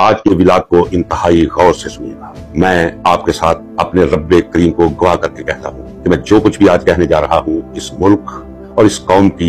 आज के विलाद को इंतहाई गौर से सुनिएगा। मैं आपके साथ अपने रब्बे करीम को गवाह करके कहता हूँ कि मैं जो कुछ भी आज कहने जा रहा हूँ इस मुल्क और इस कौम की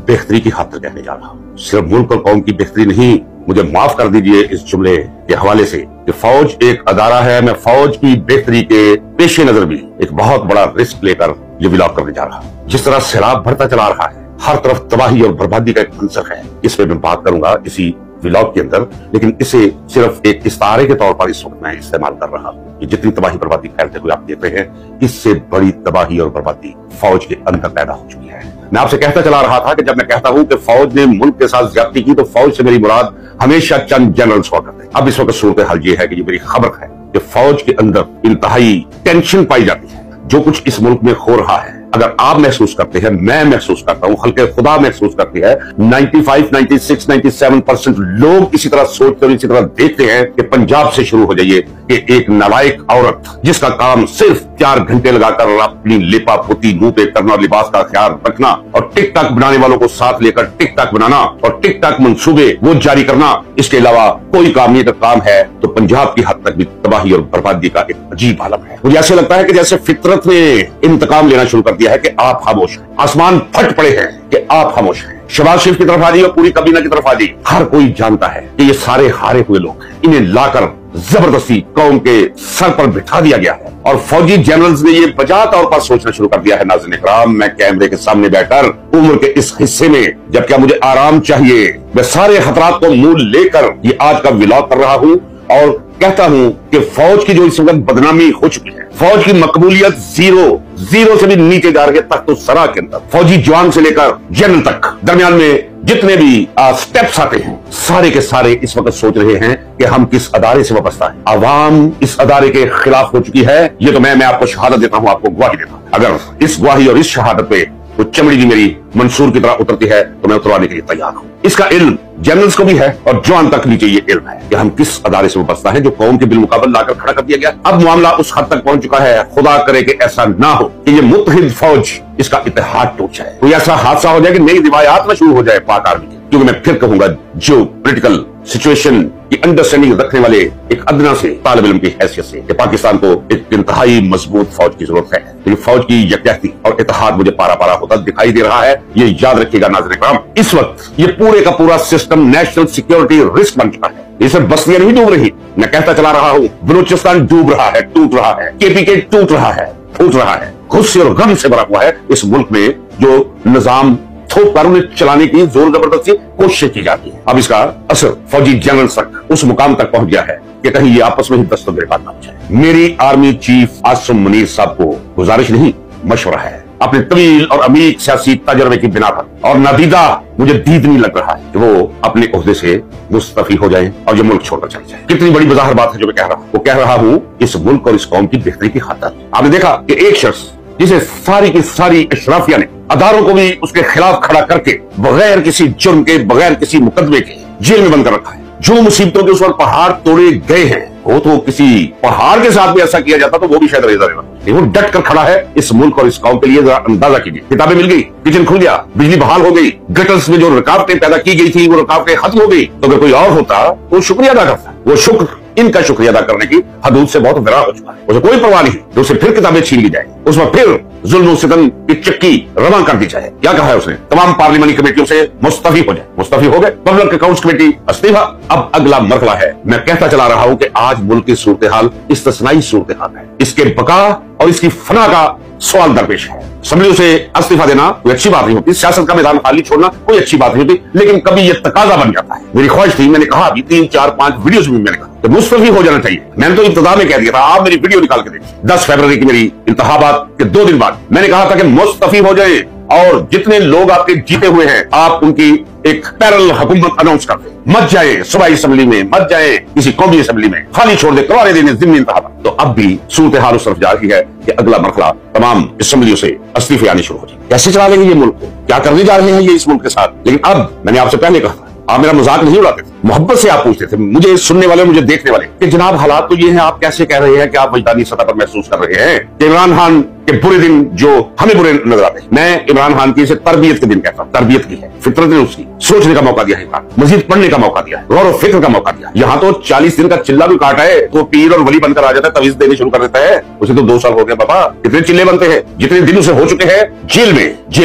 बेहतरी की खातिर कहने जा रहा हूँ। सिर्फ मुल्क और कौम की बेहतरी नहीं, मुझे माफ कर दीजिए इस जुमले के हवाले से कि फौज एक अदारा है। मैं फौज की बेहतरी के पेश नजर भी एक बहुत बड़ा रिस्क लेकर ये विलाद करने जा रहा हूँ। जिस तरह सैलाब बढ़ता चला रहा है, हर तरफ तबाही और बर्बादी का एक मंजर है, इस पे मैं बात करूंगा इसी व्लॉग के अंदर, लेकिन इसे सिर्फ एक इस्तारे के तौर पर इस वक्त मैं इस्तेमाल कर रहा हूँ। कि जितनी तबाही बर्बादी फैलते हुए आप देख रहे हैं, इससे बड़ी तबाही और बर्बादी फौज के अंदर पैदा हो चुकी है। मैं आपसे कहता चला रहा था कि जब मैं कहता हूँ कि फौज ने मुल्क के साथ ज्यादती की, तो फौज से मेरी मुराद हमेशा चंद जनरल्स हुआ करते हैं। अब इस वक्त सूरत हाल ये है कि ये मेरी खबर है कि फौज के अंदर इंतहाई टेंशन पाई जाती है। जो कुछ इस मुल्क में हो रहा है, अगर आप महसूस करते हैं, मैं महसूस करता हूं, हल्के खुदा महसूस करती है, 95, 96, 97% लोग इसी तरह सोचते और इसी तरह देखते हैं कि पंजाब से शुरू हो जाइए कि एक नालायक औरत जिसका काम सिर्फ 4 घंटे लगाकर अपनी लेपा पोती मुंह पे करना और लिबास का ख्याल रखना और टिक टाक बनाने वालों को साथ लेकर टिक टाक बनाना और टिक टाक मंसूबे वो जारी करना, इसके अलावा कोई काम नहीं। तो काम है तो पंजाब की हद तक भी तबाही और बर्बादी का एक अजीब आलम है। मुझे ऐसे लगता है कि जैसे फितरत ने इंतकाम लेना शुरू कर दिया है कि आप खामोश हैं, आसमान फट पड़े हैं कि आप खामोश हैं। शहबाज शरीफ की तरफ आ जाइए और पूरी काबीना की तरफ आ जाइए, हर कोई जानता है कि ये सारे हारे हुए लोग हैं। इन्हें लाकर जबरदस्ती कौम के सर पर बिठा दिया गया है और फौजी जनरल्स ने ये बजा तौर पर सोचना शुरू कर दिया है। नाज़रीन इकराम, मैं कैमरे के सामने बैठकर उम्र के इस हिस्से में, जब क्या मुझे आराम चाहिए, मैं सारे खतरात को मुंह लेकर ये आज का व्लॉग कर रहा हूँ और कहता हूं कि फौज की जो इस वक्त बदनामी हो चुकी है, फौज की मकबूलियत जीरो से भी नीचे जा रही है तख्तो सरा के अंदर। फौजी जवान से लेकर जनरल तक दरमियान में जितने भी स्टेप्स आते हैं, सारे के सारे इस वक्त सोच रहे हैं कि हम किस अदारे से वाबस्ता है। आवाम इस अदारे के खिलाफ हो चुकी है। ये तो मैं आपको शहादत देता हूं, आपको गवाही देता हूं। अगर इस गवाही और इस शहादत पे वो चमड़ी भी मेरी मंसूर की तरह उतरती है तो मैं उतरवाने के लिए तैयार हूं। इसका इल्म जनरल्स को भी है और जवान तक नीचे ये इल्म है कि हम किस अदारे से वाबस्ता है जो कौम के बिलमुकाबल लाकर खड़ा कर दिया गया। अब मामला उस हद तक पहुंच चुका है, खुदा करे कि ऐसा ना हो कि ये मुत्तहिद फौज इसका इत्तेहाद टूट जाए, कोई ऐसा हादसा हो जाए कि नई रिवायात में शुरू हो जाए पाक आर्मी की। क्योंकि मैं फिर कहूंगा, जो पॉलिटिकल सिचुएशन की अंडरस्टैंडिंग रखने वाले एक अदना से तालिब इल्म की हैसियत से कि पाकिस्तान को एक इंतहाई मजबूत फौज की जरूरत है, लेकिन फौज की यकजहती और इत्तेहाद मुझे पारा पारा होता दिखाई दे रहा है। ये याद रखिएगा नाज़रीन इकराम, इस वक्त ये पूरे का पूरा सिस्टम नेशनल सिक्योरिटी रिस्क बन चुका है। ये सिर्फ बस्तियां नहीं डूब रही, मैं कहता चला रहा हूँ, बलूचिस्तान डूब रहा है, टूट रहा है, केपीके टूट रहा है, फूट रहा है। गुस्से और गम से भरा हुआ है इस मुल्क में जो निजाम थोप कर उन्हें चलाने की जोर जबरदस्ती कोशिश की जाती है। अब इसका असर फौजी जनरल तक उस मुकाम तक पहुंच गया है कि कहीं ये आपस में ही दस्तगिरबाद ना हो जाए। मेरी आर्मी चीफ आसिम मुनीर साहब को गुजारिश नहीं, मशवरा है, अपने तवील और अमीर सियासी तजर्बे की बिना पर और नादीदा मुझे दीद नहीं लग रहा है कि वो अपने ओहदे से मुस्तफी हो जाए और ये मुल्क छोड़कर चले जाए। कितनी बड़ी बज़ाहिर बात है जो मैं कह रहा हूँ। वो कह रहा हूँ इस मुल्क और इस कौम की बेहतरी की खातिर। आपने देखा कि एक शख्स जिसे सारी की सारी अशराफिया ने अदारों को भी उसके खिलाफ खड़ा करके बगैर किसी जुर्म के, बगैर किसी मुकदमे के जेल में बंद कर रखा है। जो मुसीबतों के उस वक्त पहाड़ तोड़े गए हैं, वो तो किसी पहाड़ के साथ भी ऐसा किया जाता तो वो भी शायद रेजा रहता। वो डट कर खड़ा है इस मुल्क और इस कौम के लिए। जरा अंदाजा कीजिए, किताबें मिल गई, किचन खुल गया, बिजली बहाल हो गई, गटर्स में जो रुकावटें पैदा की गई थी वो रुकावटें खत्म हो गई। तो अगर कोई और होता वो शुक्रिया अदा करता। वो शुक्र, इनका शुक्रिया अदा करने की हदूद से बहुत विरा हो चुका है। उसे कोई परवाह नहीं कि उसे फिर किताबें छीन ली जाए, उसमें फिर जुल्म सितम की चक्की रवा कर दी जाए। क्या कहा है उसने? तमाम पार्लियामानी कमेटियों से मुस्तफी हो जाए। मुस्तफी हो गए, पब्लिक अकाउंट्स कमेटी इस्तीफा। अब अगला मरहला है। मैं कहता चला रहा हूं कि आज मुल्क की सूरत हाल इस्तिस्नाई सूरत हाल है। इसके बका और इसकी फना का सवाल दरपेश है। असेंबलियों से इस्तीफा देना कोई अच्छी बात नहीं होती, सियासत का मैदान खाली छोड़ना कोई अच्छी बात नहीं होती, लेकिन कभी यह तकाजा बन जाता है। मेरी ख्वाहिश थी, मैंने कहा अभी 3, 4, 5 वीडियोस में मैंने कहा कि मुस्तफी हो जाना चाहिए। मैंने तो इब्तिदा में कह दिया था, आप मेरी वीडियो निकाल के देखिए। 10 फरवरी की मेरी इंतखाबात के 2 दिन बाद मैंने कहा था कि मुस्तफी हो जाए और जितने लोग आपके जीते हुए हैं आप उनकी एक पैरेलल हुकूमत अनाउंस कर दें। मत जाए सूबाई असेंबली में, मत जाए किसी कौमी असेंबली में, खाली छोड़ दे, करवाने देने जिम्मी इंतखाबात। तो अब भी सूरत हाल उस तरफ जा रही है कि अगला मरहला तमाम असेंबलियों से इस्तीफे आने शुरू हो जाए। कैसे चला लेंगे ये मुल्क को? क्या करने जा रहे हैं ये इस मुल्क के साथ? लेकिन अब मैंने आपसे पहले कहा था, आप मेरा मजाक नहीं उड़ाते थे। मोहब्बत से आप पूछते थे, मुझे सुनने वाले, मुझे देखने वाले, कि जनाब हालात तो ये हैं, आप कैसे कह रहे हैं कि आप वजदानी सतह पर महसूस कर रहे हैं कि इमरान खान के बुरे दिन जो हमें बुरे नजर आते हैं। मैं इमरान खान की इसे तरबियत के दिन कहता हूँ। तरबियत की है, फितरत ने उसकी सोचने का मौका दिया है, मजीद पढ़ने का मौका दिया है, गौर और फिक्र का मौका दिया। यहाँ तो 40 दिन का चिल्ला भी काटा है तो पीर और वली बनकर आ जाता है, तवीज देने शुरू कर देता है। उसे तो 2 साल हो गया बाबा, कितने चिल्ले बनते हैं, जितने दिन उसे हो चुके हैं जेल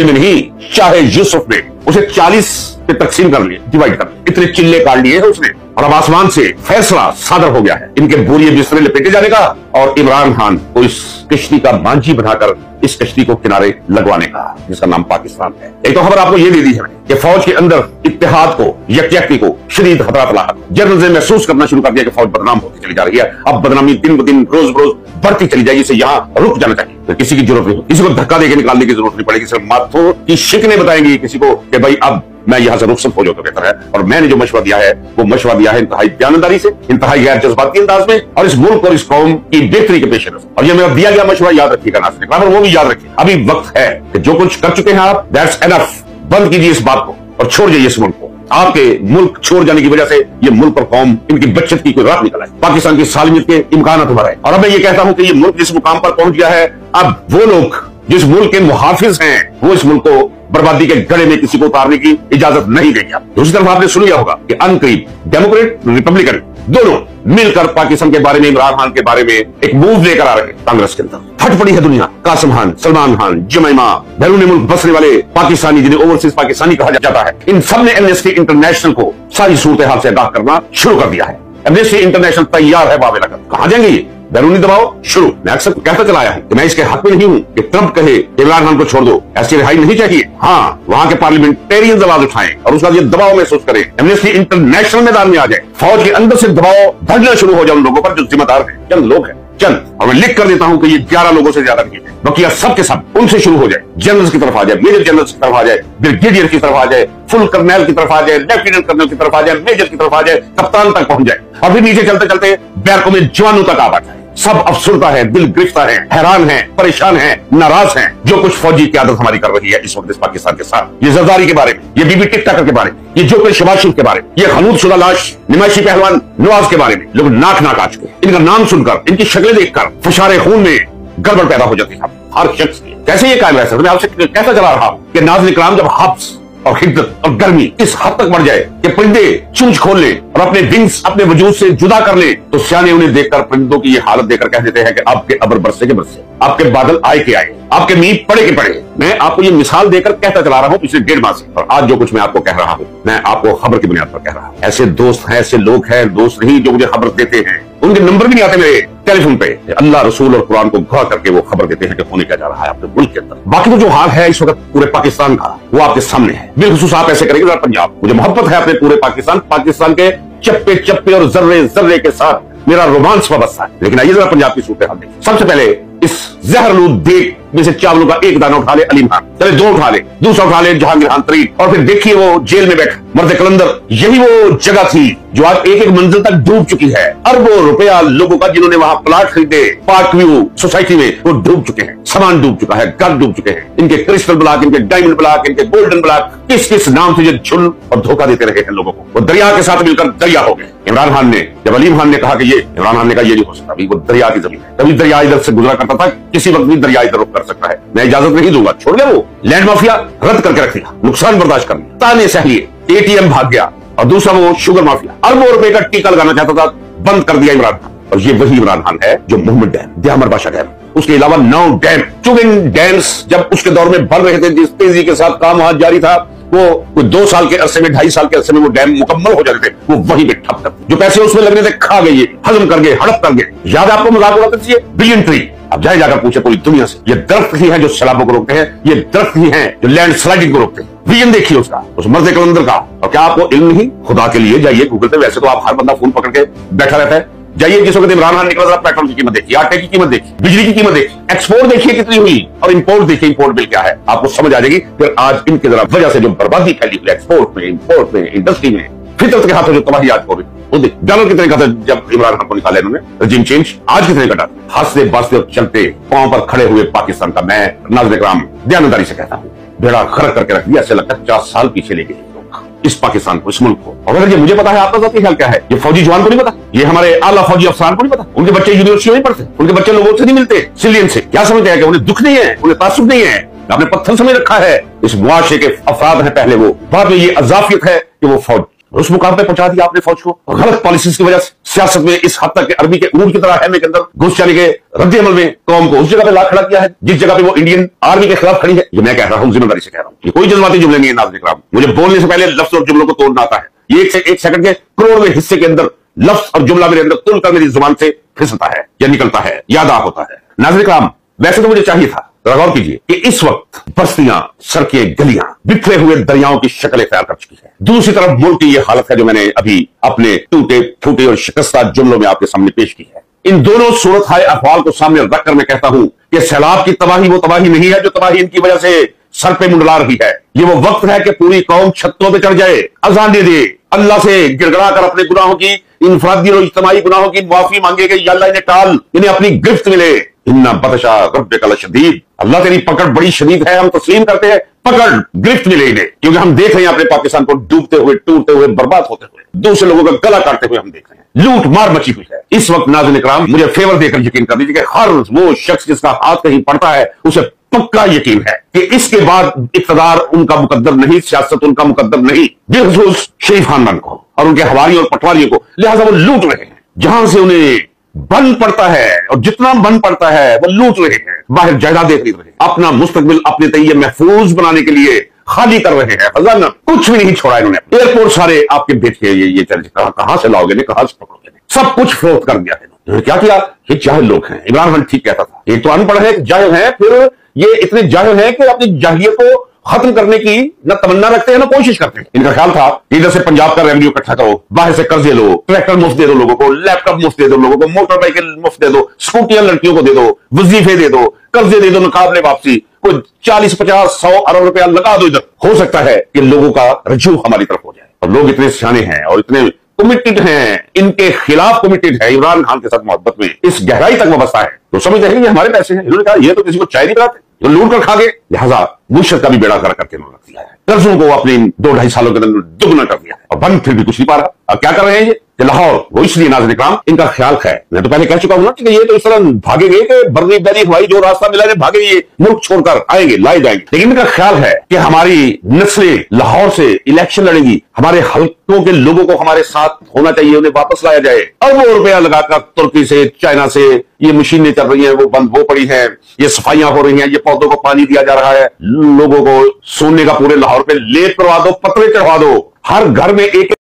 में नहीं, चाहे यूसुफ ने उसे 40 पे तकसीम कर लिए, डिवाइड कर लिए, इतने चिल्ले काट लिए हैं उसने, और अब आसमान से फैसला सादर हो गया है इनके बोरिए बिस्तरे लपेटे जाने का और इमरान खान को इस कश्ती का मांझी बनाकर इस कश्ती को किनारे लगवाने का, जिसका नाम पाकिस्तान है। एक तो खबर आपको ये दे दी है कि फौज के अंदर इत्तेहाद को, यकजहती को शदीद खतरा लाहक। जनरल ने महसूस करना शुरू कर दिया कि फौज बदनाम होती चली जा रही है, अब बदनामी दिन ब दिन रोज रोज बढ़ती चली जाएगी, इसे यहाँ रुक जाना चाहिए। तो किसी की जरूरत नहीं, किसी को धक्का देकर निकालने की जरूरत नहीं पड़ेगी, सिर्फ माथों की शिकने बताएंगी किसी को कि भाई अब मैं यहां से रुखसत हो जाऊं तो बेहतर है। और मैंने जो मशवरा दिया है वो मशवरा दिया है इंतहाई बयानदारी से, इंतहाई गैर जज्बाती अंदाज में, और इस मुल्क और इस कौम की बेहतरी के पेश नजर। और ये मेरा दिया गया मशवरा याद रखिएगा नाज़रीन इकराम, और वो भी याद रखिए, अभी वक्त है कि जो कुछ कर चुके हैं आप, दैट्स एनफ। बंद कीजिए इस बात को और छोड़ जाइए इस मुल्क को। आपके मुल्क छोड़ जाने की वजह से ये मुल्क और कौम, इनकी बचत की कोई राह निकल आए, पाकिस्तान की सालमियत के इम्कान बढ़ाए। और अब मैं ये कहता हूं कि ये मुल्क जिस मुकाम पर पहुंच गया है, अब वो लोग जिस मुल्क के मुहाफिज हैं वो इस मुल्क को बर्बादी के गड़े में किसी को उतारने की इजाजत नहीं देंगे। दूसरी तरफ आपने सुन लिया होगा कि अनकरीब डेमोक्रेट रिपब्लिकन दोनों मिलकर पाकिस्तान के बारे में, इमरान खान के बारे में एक मूव लेकर आ रहे हैं। कांग्रेस के अंदर फट पड़ी है दुनिया। कासिम खान, सलमान खान, जुमैमा, बैरून मुल्क बसने वाले पाकिस्तानी जिन्हें ओवरसीज पाकिस्तानी कहा जाता है, इन सब ने एमनेस्टी इंटरनेशनल को सारी सूरत हाल से आगाह करना शुरू कर दिया है। एमनेस्टी इंटरनेशनल तैयार है बाबे लगन। कहां जाएंगे ये? बैरूनी दबाव शुरू। मैं अक्सर कहता चला आया हूं कि मैं इसके हक में नहीं हूं कि ट्रंप कहे इमरान खान को छोड़ दो, ऐसी रिहाई नहीं चाहिए। हाँ, वहां के पार्लियामेंटेरियन आवाज उठाएं और उसका ये दबाव महसूस करें, एमनेस्टी इंटरनेशनल मैदान में आ जाए, फौज के अंदर से दबाव बढ़ना शुरू हो जाए उन लोगों पर जो जिम्मेदार है। चंद लोग हैं, चंद, और मैं लिख कर देता हूं कि ये 11 लोगों से ज्यादा नहीं है, बकिया सब के सब उनसे शुरू हो जाए। जनरल्स की तरफ आ जाए, मेजर जनरल्स की तरफ आ जाए, ब्रिगेडियर की तरफ आ जाए, फुल कर्नल की तरफ आ जाए, लेफ्टिनेंट कर्नल की तरफ आ जाए, मेजर की तरफ आ जाए, कप्तान तक पहुंच जाए, और फिर नीचे चलते चलते बैरकों में जवानों तक आ जाए। सब अफसरदा है, दिल गिरफ्तार है, हैरान है, परेशान है, नाराज है जो कुछ फौजी क़यादत हमारी कर रही है इस वक्त इस पाकिस्तान के साथ। ये जरदारी के बारे में, ये बीबी टिक टाकर के बारे में, ये जो कोई शबाज शरीफ के बारे में, ये खलूद शुदा लाश नुमाइशी पहलवान नवाज के बारे में, लोग नाक नाक आ चुके। इनका नाम सुनकर, इनकी शक्लें देखकर फशारे खून में गड़बड़ पैदा हो जाती है हर शख्स की। कैसे ये कायम रह सकता? मैं आपसे कहता चला रहा हूं कि नाज़रीन इकराम, जब हब्स और हिद्दत और गर्मी इस हद तक बढ़ जाए कि परिंदे चूंच खोल ले और अपने विंग्स अपने वजूद से जुदा कर ले, तो सियाने उन्हें देखकर परिंदों की ये हालत देखकर कह देते हैं कि आपके अबर बरसे के बरसे, आपके बादल आए के आए, आपके मींह पड़े के पड़े। मैं आपको ये मिसाल देकर कहता चला रहा हूं पिछले 1.5 माह से, और आज जो कुछ मैं आपको कह रहा हूं, मैं आपको खबर की बुनियाद पर कह रहा हूं। ऐसे दोस्त हैं, ऐसे लोग हैं, दोस्त नहीं जो मुझे खबर देते हैं, उनके नंबर भी नहीं आते मेरे टेलीफोन पे, अल्लाह रसूल और कुरान को गवाह करके वो खबर देते हैं कि होने क्या जा रहा है अपने मुल्क के अंदर। बाकी तो जो हाल है इस वक्त पूरे पाकिस्तान का, वो आपके सामने है। बिलखुसूस आप ऐसे करेंगे पंजाब, मुझे मोहब्बत है अपने पूरे पाकिस्तान, पाकिस्तान के चप्पे चप्पे और जर्रे जर्रे के साथ मेरा रोमांस वाबस्ता है। लेकिन आइए जरा पंजाब की सूरत हाल देखिए। सबसे पहले इस जहरलूद देख में से चावलों का एक दाना उठा ले अलीम खान, चले 2 उठा ले, दूसरा उठा ले जहांगीर खान तरीन, और फिर देखिए वो जेल में बैठा मर्द कलंदर। यही वो जगह थी जो आज एक एक मंजिल तक डूब चुकी है। अरबों रुपया लोगों का जिन्होंने वहां प्लाट खरीदे पार्क व्यू सोसाइटी में, वो डूब चुके हैं, सामान डूब चुका है, घर डूब चुके हैं। इनके क्रिस्टल ब्लॉक, इनके डायमंड ब्लॉक, इनके गोल्डन ब्लॉक, किस किस नाम से जो झुल और धोखा देते रहे हैं लोगों को, वो दरिया के साथ मिलकर दरिया हो गए। इमरान खान ने, जब अलीम खान ने कहा कि ये, इमरान खान ने कहा ये नहीं हो सकता, अभी वो दरिया की जमीन है, कभी दरिया इधर से गुजरा करता था, किसी वक्त भी दरिया इधर रुक कर सकता है, मैं इजाजत नहीं दूंगा। छोड़ गया वो लैंड माफिया, रद्द करके रख दिया, नुकसान बर्दाश्त कर लिया, ताने सह लिए, एटीएम भाग गया, और दूसरा वो शुगर माफिया अरबों रुपए का टीका लगाना चाहता था, बंद कर दिया इमरान खान। और ये वही इमरान खान है जो मोहम्मद डैम, दियामर बादशाह डैम, उसके अलावा 9 डैम, चुगिन डैम्स जब उसके दौर में बन रहे थे, जिस तेजी के साथ काम वहां जारी था, वो 2 साल के अरसे में, 2.5 साल के अरसे में वो डैम मुकम्मल हो जाते थे, वो वहीं पे ठप कर, जो पैसे उसमें लगने थे खा गए, हजम कर गए, हड़प कर गए। याद आपको मजाक उड़ाते थे बिलियन ट्री। अब जाए जाकर पूछे पूरी दुनिया से, ये दरख्त ही हैं जो सैलाबों को रोकते हैं, ये दरख्त ही हैं जो लैंड स्लाइडिंग को रोकते हैं। विजन देखिए उसका, उस मर्द कलंदर का। और क्या आपको इल्म नहीं? खुदा के लिए जाइए गूगल पे, वैसे तो आप हर बंदा फोन पकड़ के बैठा रहता है, जाइए जिस वक्त इमरान खान निकला जरा पेट्रोल की कीमत देखिए, आटे की कीमत देखिए, बिजली की कीमत देखिए, एक्सपोर्ट देखिए कितनी हुई, और इंपोर्ट देखिए इंपोर्ट बिल क्या है, आपको समझ आ जाएगी। फिर आज इनके जरा वजह से जो बर्बादी फैली हुई एक्सपोर्ट में, इंपोर्ट में, इंडस्ट्री में, फितरत के हाथों जो तबाही आज हो रही, वो देख डॉलर कितने का था जब इमरान खान को निकाला इन्होंने, रजीम चेंज, आज कितने का था? हंसते बसते और चलते पांव पर खड़े हुए पाकिस्तान का मैं नाज़रीन इकराम बयानदारी से कहता हूँ, बेड़ा गर्क करके रख दिया, ऐसे लगता है 50 साल पीछे ले गए लोग। इस पाकिस्तान को, इस मुल्क को। और अगर ये मुझे पता है, आपका ज़ाती ख्याल क्या है? ये फौजी जवान को नहीं पता, ये हमारे आला फौजी अफसरान को नहीं पता, उनके बच्चे यूनिवर्सिटी में पढ़ते, उनके बच्चे लोगों से नहीं मिलते, सिविलियन से। क्या समझते हैं कि उन्हें दुख नहीं है, उन्हें तासुब नहीं है? आपने पत्थर समझ रखा है। इस मुआशरे के अफराद हैं पहले वो, बाद में ये अजाफियत है कि वो फौज उस मुकाम पे पहुंचा दिया आपने फौज को। गलत पॉलिसीज की वजह से सियासत में इस हद तक अरबी के ऊंट की तरह है में के अंदर घुस जाने के रद्द अमल में कौम को उस जगह पे ला खड़ा किया है जिस जगह पे वो इंडियन आर्मी के खिलाफ खड़ी है। ये मैं कह रहा हूं, जिम्मेदारी से कह रहा हूं, ये कोई जज्बाती जुमले नहीं है नाज़रीन इकराम। मुझे बोलने से पहले लफ्ज और जुमलों को तोड़ना आता है। ये एक सेकंड के करोड़वें हिस्से के अंदर लफ्ज और जुमला मेरे अंदर तुल कर मेरी जुबान से फिसलता है या निकलता है या अदा होता है। नाज़रीन इकराम, वैसे तो मुझे चाहिए था, गौर कीजिए कि इस वक्त बस्तियां, सड़कें, गलियां बिखरे हुए दरियाओं की शक्ल इख्तियार कर चुकी है। दूसरी तरफ मुल्क की यह हालत है जो मैंने अभी अपने टूटे फूटे और शिकस्ता जुमलों में आपके सामने पेश की है। इन दोनों सूरत हाय अहवाल को सामने रखकर मैं कहता हूं कि सैलाब की तबाही वो तबाही नहीं है जो तबाही इनकी वजह से सर पे मुंडला रही है। ये वो वक्त है कि पूरी कौम छत्तों पे चढ़ जाए, अजान दे दे, अल्लाह से गिड़गड़ा कर अपने गुनाहों की, इनफरादी और इज्तिमाई गुनाहों की माफी मांगे कि या अल्लाह इन्हें टाल, इन्हें अपनी गिरफ्त मिले। इन्ना बतशा रब्बिका लशदीद, अल्लाह तेरी पकड़ बड़ी शदीद है, हम तस्लीम करते हैं, पकड़ गिरफ्त मिले इन्हें, क्योंकि हम देख रहे हैं अपने पाकिस्तान को डूबते हुए, टूटते हुए, बर्बाद होते हुए, दूसरे लोगों का गला काटते हुए हम देख रहे हैं। लूट मार मची हुई है इस वक्त। नाज़रीन इकराम, मुझे फेवर देकर यकीन कर दीजिए कि हर वो शख्स जिसका हाथ कहीं पड़ता है उसे पक्का यकीन है कि इसके बाद इक़्तिदार उनका मुकद्दर नहीं, सियासत उनका मुकद्दर नहीं, बिलखुसूस शरीफ खानदान को और उनके हवारियों और पटवारियों को। लिहाजा वो लूट रहे हैं जहां से उन्हें बन पड़ता है, और जितना बन पड़ता है वो लूट रहे हैं। बाहर जायदादें खरीद रहे हैं, अपना मुस्तकबिल अपने तय महफूज बनाने के लिए खाली कर रहे हैं। खजाना कुछ भी नहीं छोड़ा इन्होंने। एयरपोर्ट सारे आपके बेच के ये चल, कहां से लाओगे, कहां से पकड़ोगे, सब कुछ फरोख्त कर दिया है इन्होंने। क्या किया? ये जाहिल लोग हैं। इमरान खान ठीक कहता था, एक तो अनपढ़ है, जाहिल है, फिर ये इतने जाहिल है कि अपनी जाहिलियत को खत्म करने की न तमन्ना रखते हैं ना कोशिश करते हैं। इनका ख्याल था इधर से पंजाब का रेवेन्यू इकट्ठा करो, बाहर से कर्जे लो, ट्रैक्टर मुफ्त दे दो लोगों को, लैपटॉप मुफ्त दे दो लोगों को, मोटर बाइकिल मुफ्त दे दो, स्कूटियां लड़कियों को दे दो, वजीफे दे दो, कर्जे दे दो, मुकाबले वापसी, कोई 40, 50, 100 अरब रुपया लगा दो इधर। हो सकता है कि लोगों का रजू हमारी तरफ हो जाए। और लोग इतने सियाने हैं और इतने कमिटेड हैं, इनके खिलाफ कमिटेड है, इमरान खान के साथ मोहब्बत में इस गहराई तक वाबस्ता है, तो समझते हैं कि हमारे पैसे हैं। इन्होंने कहा ये तो किसी को चाय नहीं पिलाते, तो लूट कर खा गए। लिहाजा मुशरफ का भी बेड़ा कर करके उन्होंने रख दिया है, कर्जों को अपने 2-2.5 सालों के अंदर दुगना कर दिया है, और बंद फिर भी कुछ नहीं पा रहा। अब क्या कर रहे हैं ये लाहौर, वो इसलिए नाज़रीन इकराम इनका ख्याल है, मैं तो पहले कह चुका हूं ना कि ये तो इस तरह भागेंगे कि बर्री बैरी हवाई जो रास्ता मिला है भागे, ये मुल्क छोड़कर आएंगे, लाए जाएंगे। लेकिन इनका ख्याल है कि हमारी नस्लें लाहौर से इलेक्शन लड़ेंगी, हमारे हल्कों के लोगों को हमारे साथ होना चाहिए, उन्हें वापस लाया जाए। अरबों रुपया लगाकर तुर्की से, चाइना से ये मशीनें चल रही हैं, वो बंद हो पड़ी है, ये सफाइयां हो रही हैं, ये पौधों को पानी दिया जा रहा है, लोगों को सोने का पूरे लाहौर पे लेप करवा दो, पतरे चढ़वा दो, हर घर में एक